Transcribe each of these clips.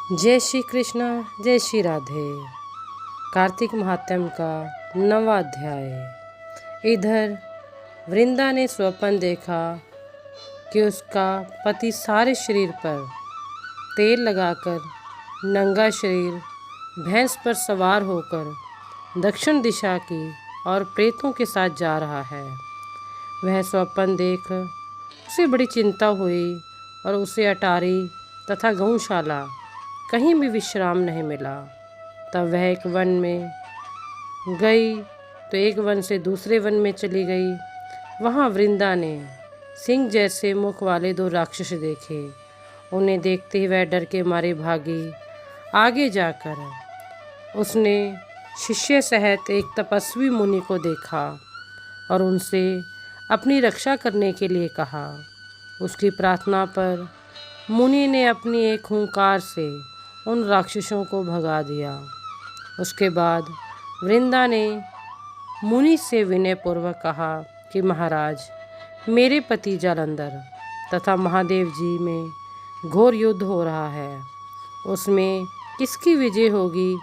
जय श्री कृष्णा, जय श्री राधे। कार्तिक महात्म्य का 9वां अध्याय। इधर वृंदा ने स्वप्न देखा कि उसका पति सारे शरीर पर तेल लगाकर नंगा शरीर भैंस पर सवार होकर दक्षिण दिशा की और प्रेतों के साथ जा रहा है। वह स्वप्न देख उसे बड़ी चिंता हुई और उसे अटारी तथा गौशाला कहीं भी विश्राम नहीं मिला। तब वह एक वन में गई तो एक वन से दूसरे वन में चली गई। वहाँ वृंदा ने सिंह जैसे मुख वाले 2 राक्षस देखे। उन्हें देखते ही वह डर के मारे भागी। आगे जाकर उसने शिष्य सहित एक तपस्वी मुनि को देखा और उनसे अपनी रक्षा करने के लिए कहा। उसकी प्रार्थना पर मुनि ने अपनी एक हुंकार से उन राक्षसों को भगा दिया। उसके बाद वृंदा ने मुनि से विनयपूर्वक कहा कि महाराज, मेरे पति जालंधर तथा महादेव जी में घोर युद्ध हो रहा है। उसमें किसकी विजय होगी,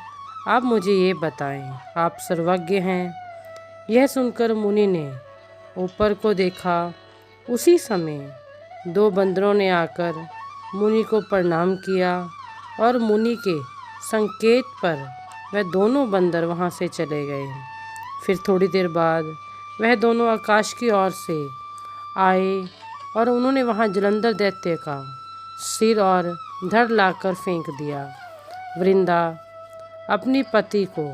आप मुझे ये बताएं। आप सर्वज्ञ हैं। यह सुनकर मुनि ने ऊपर को देखा। उसी समय 2 बंदरों ने आकर मुनि को प्रणाम किया और मुनि के संकेत पर वह दोनों बंदर वहाँ से चले गए। फिर थोड़ी देर बाद वह दोनों आकाश की ओर से आए और उन्होंने वहाँ जालंधर दैत्य का सिर और धड़ लाकर फेंक दिया। वृंदा अपनी पति को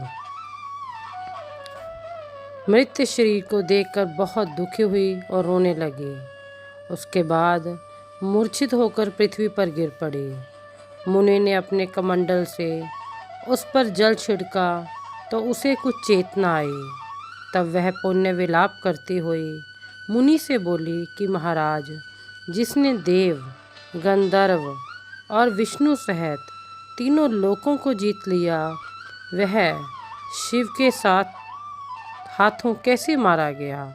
मृत शरीर को देखकर बहुत दुखी हुई और रोने लगी। उसके बाद मूर्छित होकर पृथ्वी पर गिर पड़ी। मुनि ने अपने कमंडल से उस पर जल छिड़का तो उसे कुछ चेतना आई। तब वह पुण्य विलाप करती हुई मुनि से बोली कि महाराज, जिसने देव, गंधर्व और विष्णु सहित तीनों लोकों को जीत लिया, वह शिव के साथ हाथों कैसे मारा गया?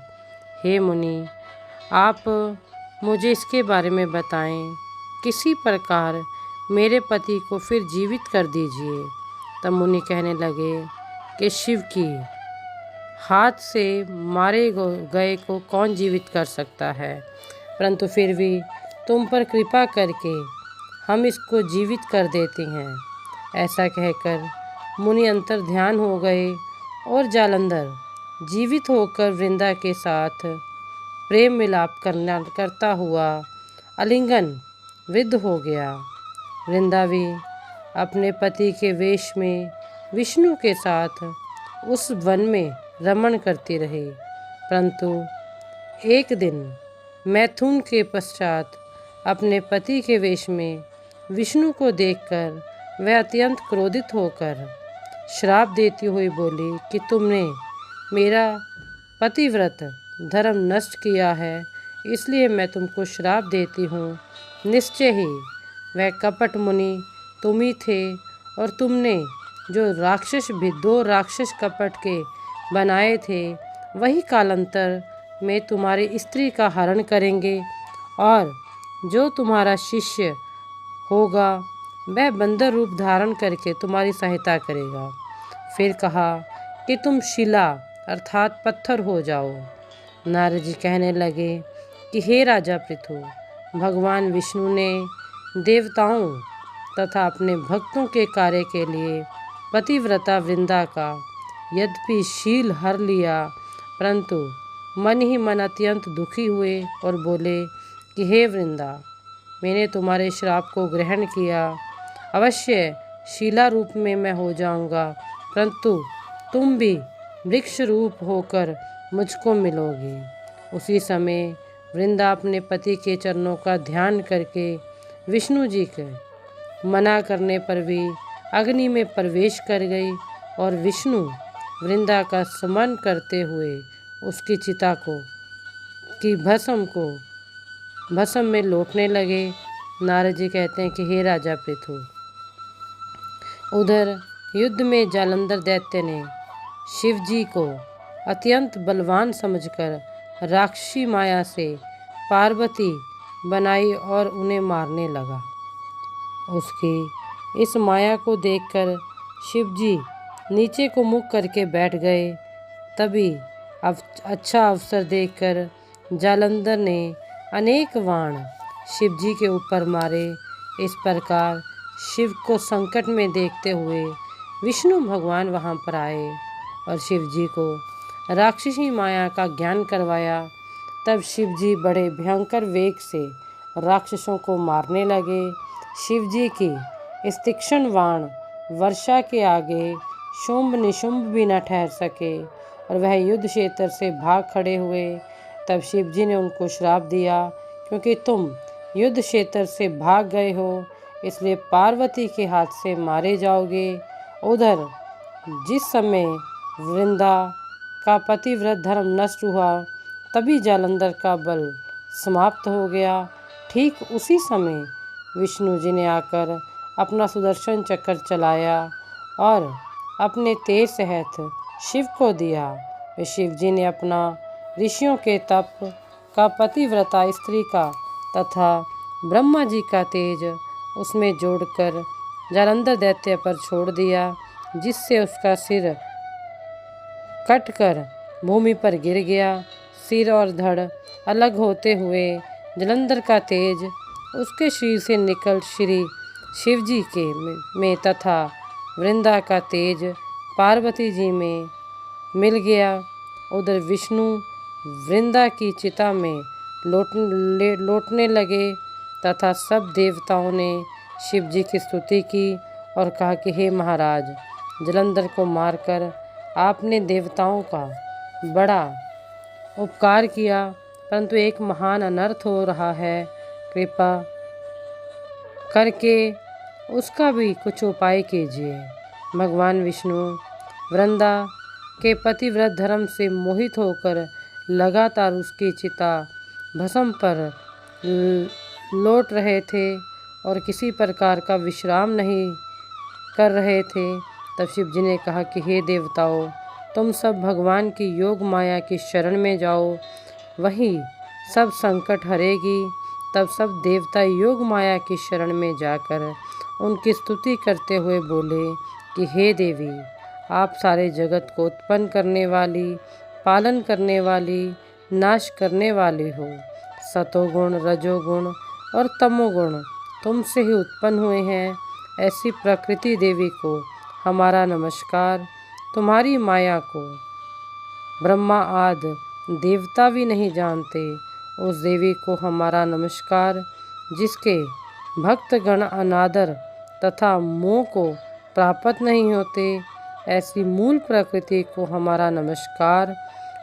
हे मुनि, आप मुझे इसके बारे में बताएं। किसी प्रकार मेरे पति को फिर जीवित कर दीजिए। तब मुनि कहने लगे कि शिव की हाथ से मारे गए को कौन जीवित कर सकता है, परंतु फिर भी तुम पर कृपा करके हम इसको जीवित कर देते हैं। ऐसा कहकर मुनि अंतर ध्यान हो गए और जालंधर जीवित होकर वृंदा के साथ प्रेम मिलाप करता हुआ आलिंगन विद्ध हो गया। वृंदा भी अपने पति के वेश में विष्णु के साथ उस वन में रमण करती रही। परंतु एक दिन मैथुन के पश्चात अपने पति के वेश में विष्णु को देखकर वह अत्यंत क्रोधित होकर श्राप देती हुई बोली कि तुमने मेरा पतिव्रत धर्म नष्ट किया है, इसलिए मैं तुमको श्राप देती हूँ। निश्चय ही वह कपट मुनि तुम ही थे और तुमने जो राक्षस भी 2 राक्षस कपट के बनाए थे, वही कालांतर में तुम्हारी स्त्री का हरण करेंगे और जो तुम्हारा शिष्य होगा वह बंदर रूप धारण करके तुम्हारी सहायता करेगा। फिर कहा कि तुम शिला अर्थात पत्थर हो जाओ। नारद जी कहने लगे कि हे राजा पृथु, भगवान विष्णु ने देवताओं तथा अपने भक्तों के कार्य के लिए पतिव्रता वृंदा का यद्यपि शील हर लिया, परंतु मन ही मन अत्यंत दुखी हुए और बोले कि हे वृंदा, मैंने तुम्हारे श्राप को ग्रहण किया। अवश्य शीला रूप में मैं हो जाऊंगा, परंतु तुम भी वृक्ष रूप होकर मुझको मिलोगी। उसी समय वृंदा अपने पति के चरणों का ध्यान करके विष्णु जी के मना करने पर भी अग्नि में प्रवेश कर गई और विष्णु वृंदा का स्मरण करते हुए उसकी चिता की भस्म में लौटने लगे। नारद जी कहते हैं कि हे राजा पृथु, उधर युद्ध में जालंधर दैत्य ने शिव जी को अत्यंत बलवान समझकर राक्षसी माया से पार्वती बनाई और उन्हें मारने लगा। उसकी इस माया को देखकर शिवजी नीचे को मुख करके बैठ गए। तभी अच्छा अवसर देखकर जालंधर ने अनेक बाण शिवजी के ऊपर मारे। इस प्रकार शिव को संकट में देखते हुए विष्णु भगवान वहां पर आए और शिवजी को राक्षसी माया का ज्ञान करवाया। तब शिवजी बड़े भयंकर वेग से राक्षसों को मारने लगे। शिवजी की इस तीक्ष्ण बाण वर्षा के आगे शुंभ निशुंभ भी न ठहर सके और वह युद्ध क्षेत्र से भाग खड़े हुए। तब शिवजी ने उनको श्राप दिया, क्योंकि तुम युद्ध क्षेत्र से भाग गए हो, इसलिए पार्वती के हाथ से मारे जाओगे। उधर जिस समय वृंदा का पतिव्रत धर्म नष्ट हुआ, तभी जालंधर का बल समाप्त हो गया। ठीक उसी समय विष्णु जी ने आकर अपना सुदर्शन चक्र चलाया और अपने तेज सहित शिव को दिया। शिव जी ने अपना ऋषियों के तप का, पतिव्रता स्त्री का तथा ब्रह्मा जी का तेज उसमें जोड़कर जालंधर दैत्य पर छोड़ दिया, जिससे उसका सिर कटकर भूमि पर गिर गया। सिर और धड़ अलग होते हुए जालंधर का तेज उसके शरीर से निकल श्री शिवजी के में तथा वृंदा का तेज पार्वती जी में मिल गया। उधर विष्णु वृंदा की चिता में लौटने लगे तथा सब देवताओं ने शिवजी की स्तुति की और कहा कि हे महाराज, जालंधर को मारकर आपने देवताओं का बड़ा उपकार किया, परंतु एक महान अनर्थ हो रहा है, कृपा करके उसका भी कुछ उपाय कीजिए। भगवान विष्णु वृंदा के पतिव्रत धर्म से मोहित होकर लगातार उसकी चिता भस्म पर लौट रहे थे और किसी प्रकार का विश्राम नहीं कर रहे थे। तब शिव जी ने कहा कि हे देवताओं, तुम सब भगवान की योग माया की शरण में जाओ, वही सब संकट हरेगी। तब सब देवता योग माया की शरण में जाकर उनकी स्तुति करते हुए बोले कि हे देवी, आप सारे जगत को उत्पन्न करने वाली, पालन करने वाली, नाश करने वाली हो। सतोगुण, रजोगुण और तमोगुण तुमसे ही उत्पन्न हुए हैं। ऐसी प्रकृति देवी को हमारा नमस्कार। तुम्हारी माया को ब्रह्मा आदि देवता भी नहीं जानते, उस देवी को हमारा नमस्कार। जिसके भक्तगण अनादर तथा मोह को प्राप्त नहीं होते, ऐसी मूल प्रकृति को हमारा नमस्कार।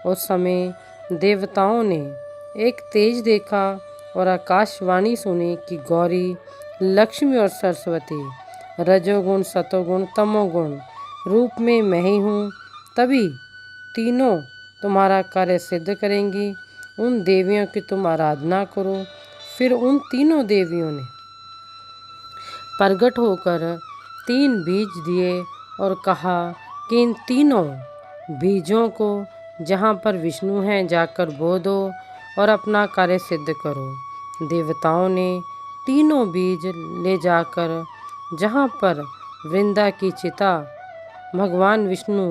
उस समय देवताओं ने एक तेज देखा और आकाशवाणी सुनी कि गौरी, लक्ष्मी और सरस्वती रजोगुण, सतोगुण, तमोगुण रूप में मैं ही हूँ। तभी तीनों तुम्हारा कार्य सिद्ध करेंगी। उन देवियों की तुम आराधना करो। फिर उन तीनों देवियों ने प्रकट होकर 3 बीज दिए और कहा कि इन तीनों बीजों को जहाँ पर विष्णु हैं जाकर बो दो और अपना कार्य सिद्ध करो। देवताओं ने तीनों बीज ले जाकर जहाँ पर वृंदा की चिता भगवान विष्णु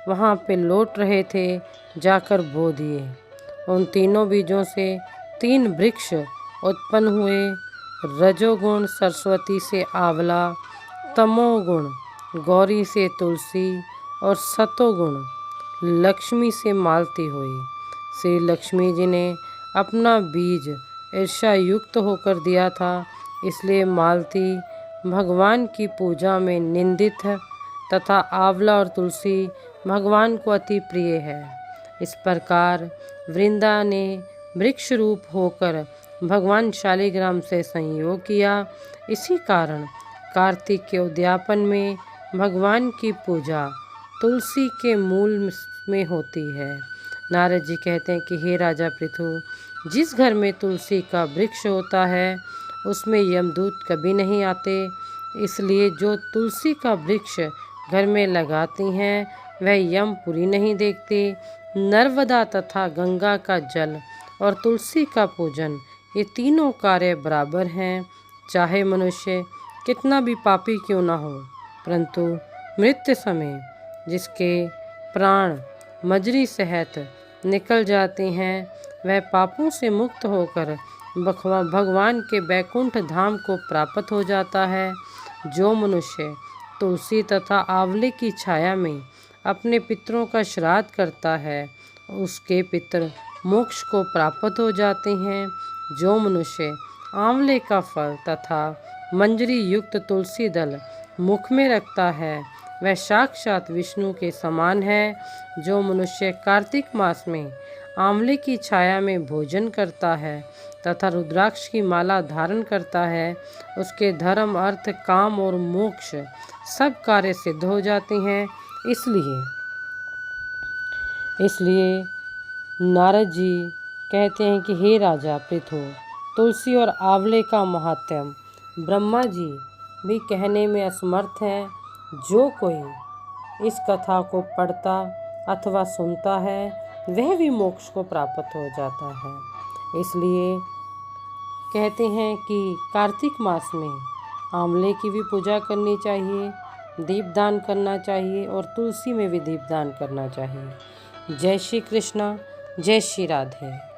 वहाँ पे लौट रहे थे जाकर बो दिए। उन तीनों बीजों से 3 वृक्ष उत्पन्न हुए। रजोगुण सरस्वती से आंवला, तमोगुण गौरी से तुलसी और सतोगुण लक्ष्मी से मालती हुई। श्री लक्ष्मी जी ने अपना बीज ईर्ष्या युक्त होकर दिया था, इसलिए मालती भगवान की पूजा में निंदित है तथा आंवला और तुलसी भगवान को अति प्रिय है। इस प्रकार वृंदा ने वृक्ष रूप होकर भगवान शालिग्राम से संयोग किया। इसी कारण कार्तिक के उद्यापन में भगवान की पूजा तुलसी के मूल में होती है। नारद जी कहते हैं कि हे राजा पृथु, जिस घर में तुलसी का वृक्ष होता है उसमें यमदूत कभी नहीं आते। इसलिए जो तुलसी का वृक्ष घर में लगाती हैं वह यमपुरी नहीं देखते। नर्मदा तथा गंगा का जल और तुलसी का पूजन, ये तीनों कार्य बराबर हैं। चाहे मनुष्य कितना भी पापी क्यों ना हो, परंतु मृत्यु समय जिसके प्राण मजरी सहित निकल जाते हैं, वह पापों से मुक्त होकर भगवान के बैकुंठ धाम को प्राप्त हो जाता है। जो मनुष्य तुलसी तथा आंवले की छाया में अपने पितरों का श्राद्ध करता है, उसके पितर मोक्ष को प्राप्त हो जाते हैं। जो मनुष्य आंवले का फल तथा मंजरी युक्त तुलसी दल मुख में रखता है, वह साक्षात विष्णु के समान है। जो मनुष्य कार्तिक मास में आंवले की छाया में भोजन करता है तथा रुद्राक्ष की माला धारण करता है, उसके धर्म, अर्थ, काम और मोक्ष सब कार्य सिद्ध हो जाते हैं। इसलिए नारद जी कहते हैं कि हे राजा पृथु, तुलसी और आंवले का महात्म्य ब्रह्मा जी भी कहने में असमर्थ हैं। जो कोई इस कथा को पढ़ता अथवा सुनता है, वह भी मोक्ष को प्राप्त हो जाता है। इसलिए कहते हैं कि कार्तिक मास में आंवले की भी पूजा करनी चाहिए, दीपदान करना चाहिए और तुलसी में भी दीपदान करना चाहिए। जय श्री कृष्णा, जय श्री राधे।